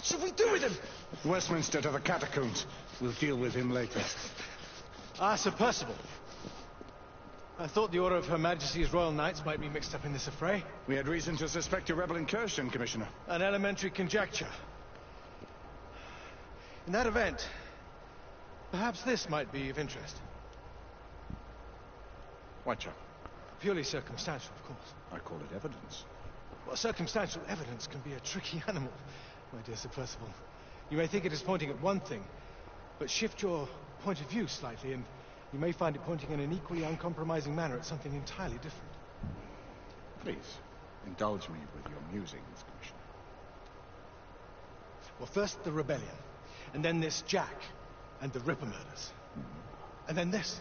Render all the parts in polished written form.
What should we do with him? Westminster to the catacombs. We'll deal with him later. Ah, Sir Percival. I thought the Order of Her Majesty's Royal Knights might be mixed up in this affray. We had reason to suspect a rebel incursion, Commissioner. An elementary conjecture. In that event, perhaps this might be of interest. Whitechapel. Purely circumstantial, of course. I call it evidence. Well, circumstantial evidence can be a tricky animal, my dear Sir Percival. You may think it is pointing at one thing, but shift your point of view slightly, and you may find it pointing in an equally uncompromising manner at something entirely different. Please, indulge me with your musings, Commissioner. Well, first the rebellion, and then this Jack, and the Ripper murders. And then this.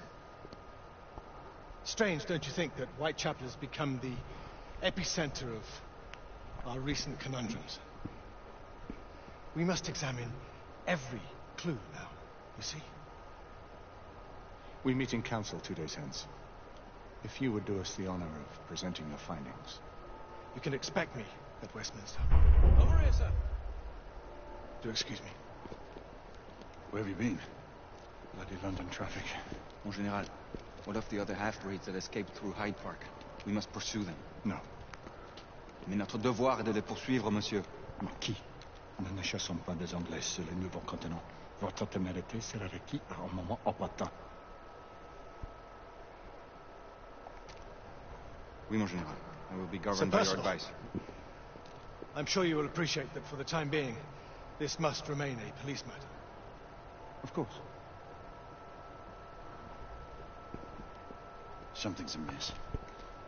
Strange, don't you think, that Whitechapel has become the epicenter of our recent conundrums? We must examine every clue now, you see? We meet in council 2 days hence. If you would do us the honor of presenting your findings. You can expect me at Westminster. Over here, sir. Do excuse me. Where have you been? Bloody London traffic. Mon Général, what of the other half-breeds that escaped through Hyde Park? We must pursue them. No. Mais notre devoir est de les poursuivre, monsieur. Marquis, nous ne chassons pas des Anglais sur le nouveau continent. Votre témérité sera requise à un moment opportun. Oui, mon Général. I will be governed by your advice. I'm sure you will appreciate that for the time being, this must remain a police matter. Of course. Something's amiss.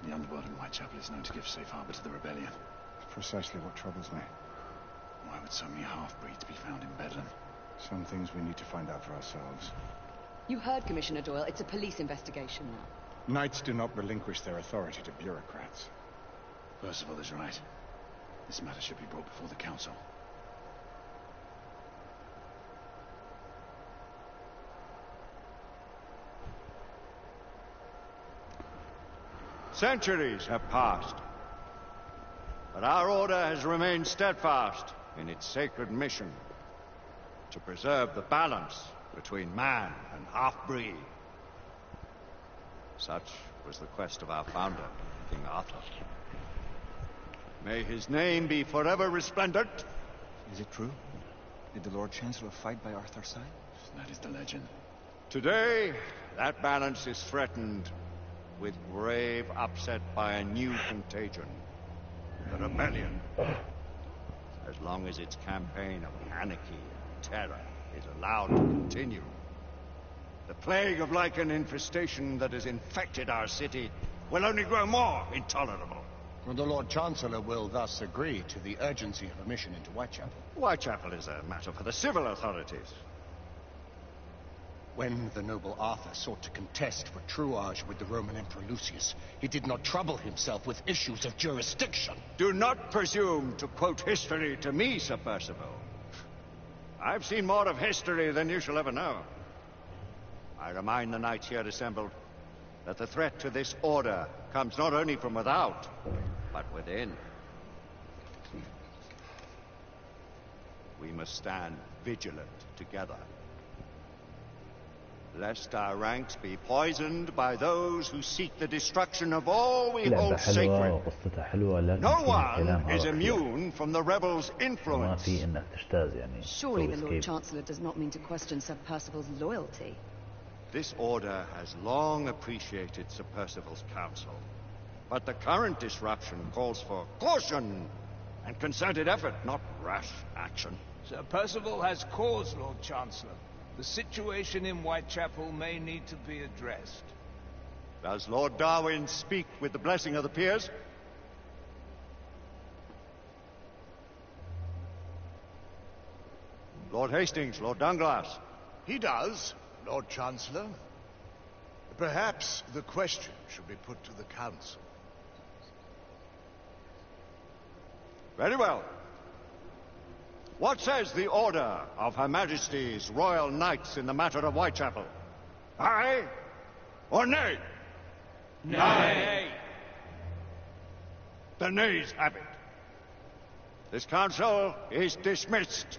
The underworld in Whitechapel is known to give safe harbor to the rebellion. It's precisely what troubles me. Why would so many half-breeds be found in Bedlam? Some things we need to find out for ourselves. You heard Commissioner Doyle. It's a police investigation now. Knights do not relinquish their authority to bureaucrats. Percival is right. This matter should be brought before the council. Centuries have passed, but our order has remained steadfast in its sacred mission to preserve the balance between man and half-breed. Such was the quest of our founder, King Arthur. May his name be forever resplendent. Is it true? Did the Lord Chancellor fight by Arthur's side? That is the legend. Today, that balance is threatened with grave upset by a new contagion, the rebellion. As long as its campaign of anarchy and terror is allowed to continue, the plague of lichen infestation that has infected our city will only grow more intolerable. Well, the Lord Chancellor will thus agree to the urgency of a mission into Whitechapel. Whitechapel is a matter for the civil authorities. When the noble Arthur sought to contest for truage with the Roman Emperor Lucius, he did not trouble himself with issues of jurisdiction. Do not presume to quote history to me, Sir Percival. I've seen more of history than you shall ever know. I remind the knights here assembled that the threat to this order comes not only from without, but within. We must stand vigilant together, lest our ranks be poisoned by those who seek the destruction of all we hold sacred. وقصتها حلوة لكن No فيها one كلام is على immune from the rebels' ما influence. في إنك تجتاز يعني. Surely the تسوي Lord escape. Chancellor does not mean to question Sir Percival's loyalty. This order has long appreciated Sir Percival's counsel, but the current disruption calls for caution and concerted effort, not rash action. Sir Percival has cause, Lord Chancellor. The situation in Whitechapel may need to be addressed. Does Lord Darwin speak with the blessing of the peers? Lord Hastings, Lord Dunglass. He does, Lord Chancellor. Perhaps the question should be put to the Council. Very well. What says the Order of Her Majesty's Royal Knights in the matter of Whitechapel? Aye or nay? Nay. The nays have it. This council is dismissed.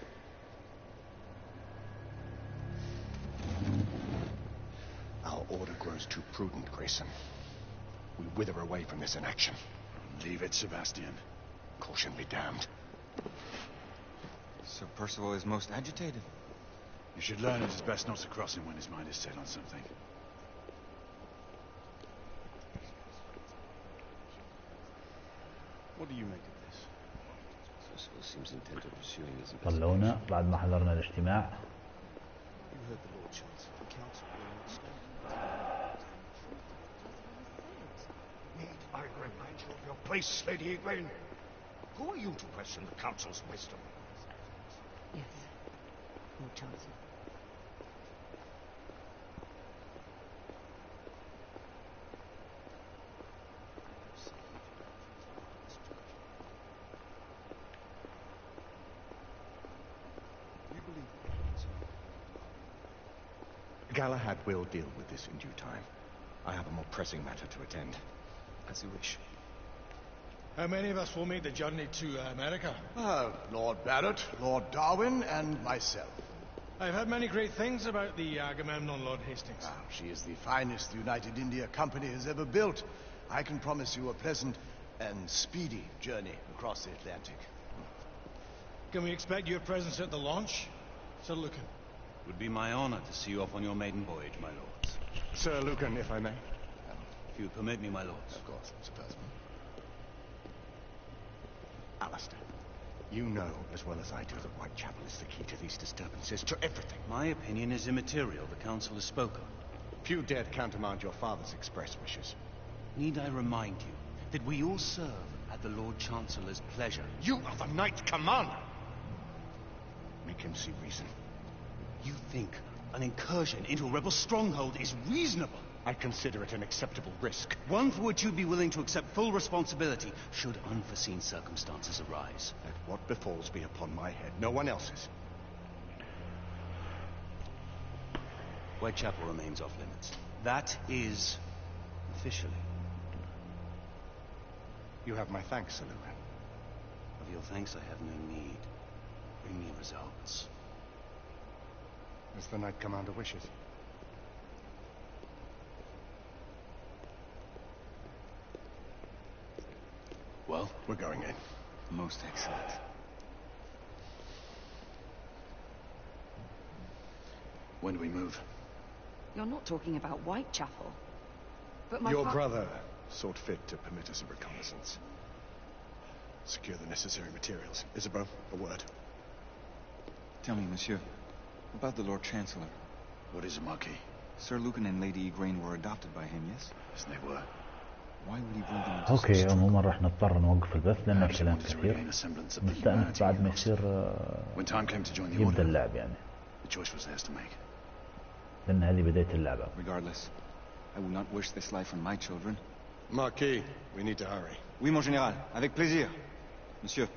order grows too prudent, Grayson. We wither away from this inaction. Leave it, Sebastian. Caution be damned. Sir Percival is most agitated. You should learn it is best not to cross him when his mind is set on something. What do you make of this? Percival seems intent on pursuing his طلعونا بعد ما حضرنا الاجتماع. You heard the Lord Chancellor. The Council will not stand. Need I remind you of your place, Lady Egwene? Who are you to question the Council's wisdom? Yes, Lord Chancellor. Galahad will deal with this in due time. I have a more pressing matter to attend. As you wish. How many of us will make the journey to America? Lord Barrett, Lord Darwin, and myself. I've heard many great things about the Agamemnon, Lord Hastings. She is the finest the United India Company has ever built. I can promise you a pleasant and speedy journey across the Atlantic. Can we expect your presence at the launch, Sir Lucan? It would be my honor to see you off on your maiden voyage, my lords. Sir Lucan, if I may. If you permit me, my lords. Of course, Sir Percival. Alistair, you know as well as I do that Whitechapel is the key to these disturbances, to everything. My opinion is immaterial. The Council has spoken. Few dare to countermand your father's express wishes. Need I remind you that we all serve at the Lord Chancellor's pleasure? You are the Knight Commander! Make him see reason. You think an incursion into a rebel stronghold is reasonable? I consider it an acceptable risk. One for which you'd be willing to accept full responsibility should unforeseen circumstances arise. Let what befalls be upon my head, no one else's. Whitechapel remains off limits. That is officially. You have my thanks, Sir Lucan. Of your thanks I have no need. Bring me results. As the Knight Commander wishes. Well, we're going in. Most excellent. When do we move? You're not talking about Whitechapel. But my Your brother sought fit to permit us a reconnaissance. Secure the necessary materials. Isabeau, a word. Tell me, monsieur, about the Lord Chancellor. What is it, Marquis? Sir Lucan and Lady Egwene were adopted by him, yes? Yes, they were. Why would he bring them into اوكي such عموما راح نضطر نوقف البث لان الكلام كثير. نستأنف بعد ما يصير يبدأ اللعب يعني. The choice was theirs to make. لان هذه بداية اللعبة. Regardless, I will not wish this life on my children. Marquis, we need to hurry. Oui, mon général, avec plaisir. Monsieur.